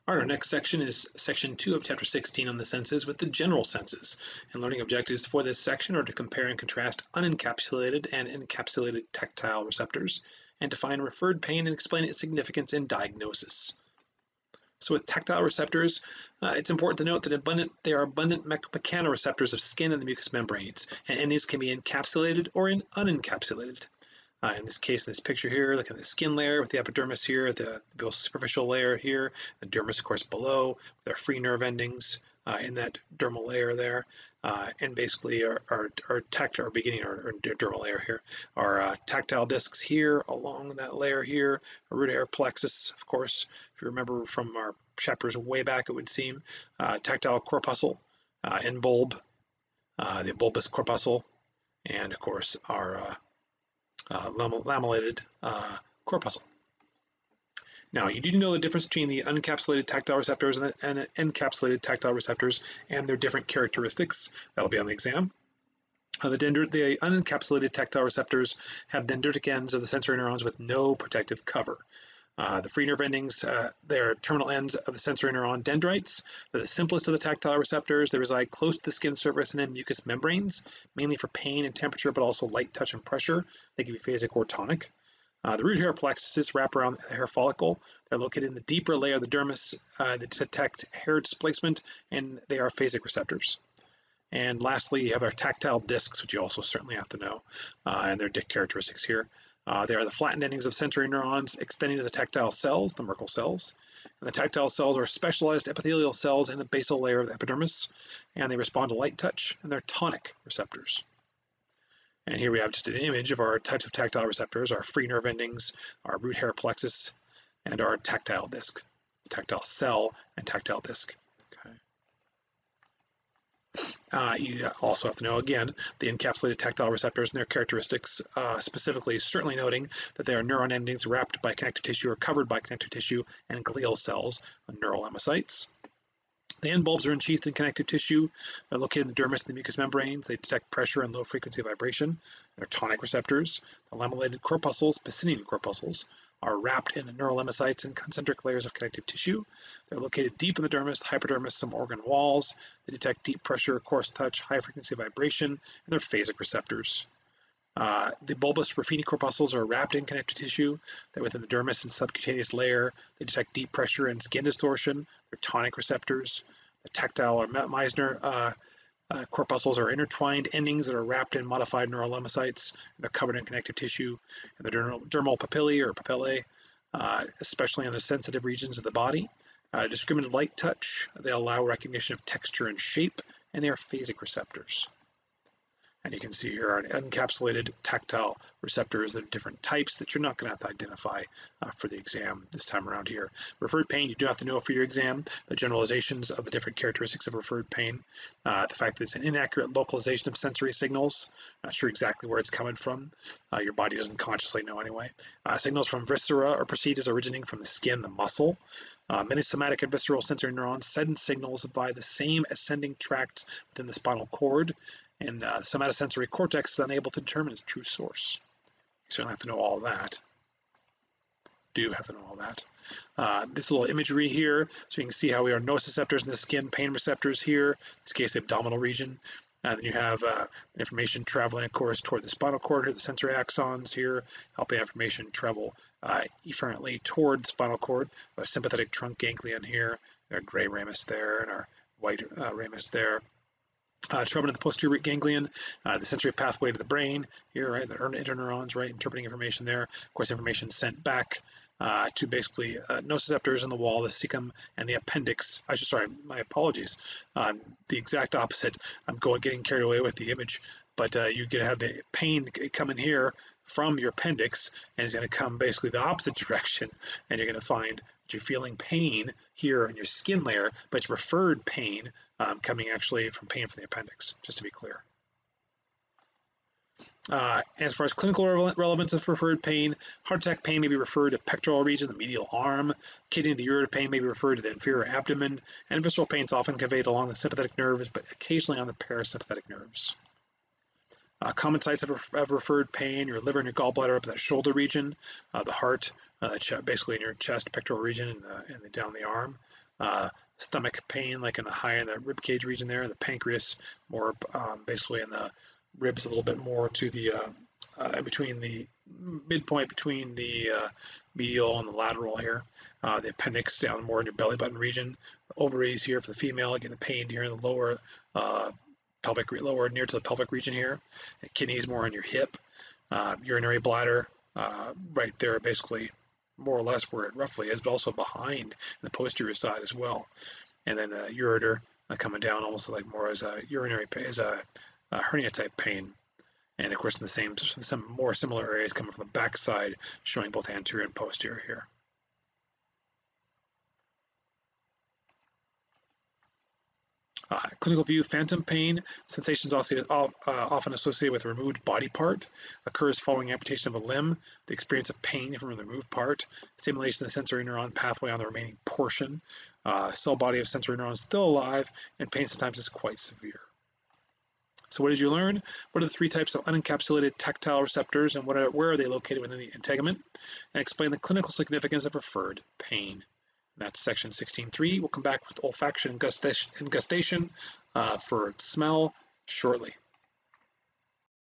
All right, our next section is section 2 of chapter 16 on the senses with the general senses. And learning objectives for this section are to compare and contrast unencapsulated and encapsulated tactile receptors and define referred pain and explain its significance in diagnosis. So with tactile receptors, it's important to note that they are abundant mechanoreceptors of skin and the mucous membranes, and these can be encapsulated or unencapsulated. In this case, in this picture here, look at the skin layer with the epidermis here, the superficial layer here, the dermis, of course, below, with our free nerve endings in that dermal layer there, and basically our beginning, our dermal layer here, our tactile discs here along that layer here, a root hair plexus, of course, if you remember from our chapters way back, it would seem, tactile corpuscle and bulb, the bulbous corpuscle, and of course our lamellated corpuscle. Now, you do know the difference between the unencapsulated tactile receptors and the encapsulated tactile receptors and their different characteristics. That'll be on the exam. The unencapsulated tactile receptors have dendritic ends of the sensory neurons with no protective cover. The free nerve endings, they're terminal ends of the sensory neuron dendrites. They're the simplest of the tactile receptors. They reside close to the skin surface and in mucous membranes, mainly for pain and temperature, but also light touch and pressure. They can be phasic or tonic. The root hair plexuses wrap around the hair follicle. They're located in the deeper layer of the dermis that detect hair displacement, and they are phasic receptors. And lastly, you have our tactile discs, which you also certainly have to know, and their characteristics here. They are the flattened endings of sensory neurons extending to the tactile cells, the Merkel cells. And the tactile cells are specialized epithelial cells in the basal layer of the epidermis, and they respond to light touch, and they're tonic receptors. And here we have just an image of our types of tactile receptors, our free nerve endings, our root hair plexus, and our tactile disc, tactile cell and tactile disc. You also have to know, again, the encapsulated tactile receptors and their characteristics, specifically certainly noting that they are neuron endings wrapped by connective tissue or covered by connective tissue and glial cells, neural hemocytes. The end bulbs are encased in connective tissue. They're located in the dermis and the mucous membranes. They detect pressure and low frequency vibration. They're tonic receptors. The lamellated corpuscles, Pacinian corpuscles, are wrapped in neural hemocytes and concentric layers of connective tissue. They're located deep in the dermis, hypodermis, some organ walls. They detect deep pressure, coarse touch, high frequency vibration, and they're phasic receptors. The bulbous Ruffini corpuscles are wrapped in connective tissue. They're within the dermis and subcutaneous layer. They detect deep pressure and skin distortion. They're tonic receptors. The tactile or Meissner corpuscles are intertwined endings that are wrapped in modified neural hemocytes. They're covered in connective tissue. And the dermal papillae or papillae, especially in the sensitive regions of the body. Discriminate light touch. They allow recognition of texture and shape, and they are phasic receptors. And you can see here are encapsulated tactile receptors that are different types that you're not going to have to identify for the exam this time around here. Referred pain, you do have to know for your exam the generalizations of the different characteristics of referred pain. The fact that it's an inaccurate localization of sensory signals, not sure exactly where it's coming from. Your body doesn't consciously know anyway. Signals from viscera are perceived as originating from the skin, the muscle. Many somatic and visceral sensory neurons send signals via the same ascending tracts within the spinal cord, and the somatosensory cortex is unable to determine its true source. You certainly have to know all that. Do have to know all that. This little imagery here, so you can see how we are nociceptors in the skin, pain receptors here, in this case the abdominal region. Then you have information traveling, of course, toward the spinal cord here, the sensory axons here, helping information travel efferently toward the spinal cord. Our sympathetic trunk ganglion here, our gray ramus there, and our white ramus there. Traveling to the posterior ganglion, the sensory pathway to the brain here, right? The interneurons, right? Interpreting information there. Of course, information sent back to basically nociceptors in the wall, the cecum, and the appendix. Sorry, my apologies. The exact opposite. I'm getting carried away with the image, but you're going to have the pain coming here from your appendix, and it's going to come basically the opposite direction, and you're going to find that you're feeling pain here in your skin layer, but it's referred pain coming actually from pain from the appendix, just to be clear. And as far as clinical relevance of referred pain, heart attack pain may be referred to pectoral region, the medial arm. Kidney and the ureter pain may be referred to the inferior abdomen, and visceral pain is often conveyed along the sympathetic nerves, but occasionally on the parasympathetic nerves. Common sites of referred pain, your liver and your gallbladder up in that shoulder region, the heart, basically in your chest, pectoral region, and down the arm. Stomach pain, like in the rib cage region there. The pancreas, more basically in the ribs, a little bit more to the between the midpoint between the medial and the lateral here. The appendix down more in your belly button region. The ovaries here for the female, getting the pain here in the lower lower near to the pelvic region here. And kidneys more in your hip. Urinary bladder right there, basically more or less where it roughly is, but also behind the posterior side as well. And then ureter coming down almost like more as a urinary as a hernia type pain. And of course, in the some more similar areas coming from the back side, showing both anterior and posterior here. Clinical view, phantom pain, sensations often associated with a removed body part, occurs following amputation of a limb, the experience of pain from the removed part, stimulation of the sensory neuron pathway on the remaining portion, cell body of sensory neurons still alive, and pain sometimes is quite severe. So what did you learn? What are the three types of unencapsulated tactile receptors, and where are they located within the integument? And explain the clinical significance of referred pain. That's section 16.3. We'll come back with olfaction and gustation for smell shortly.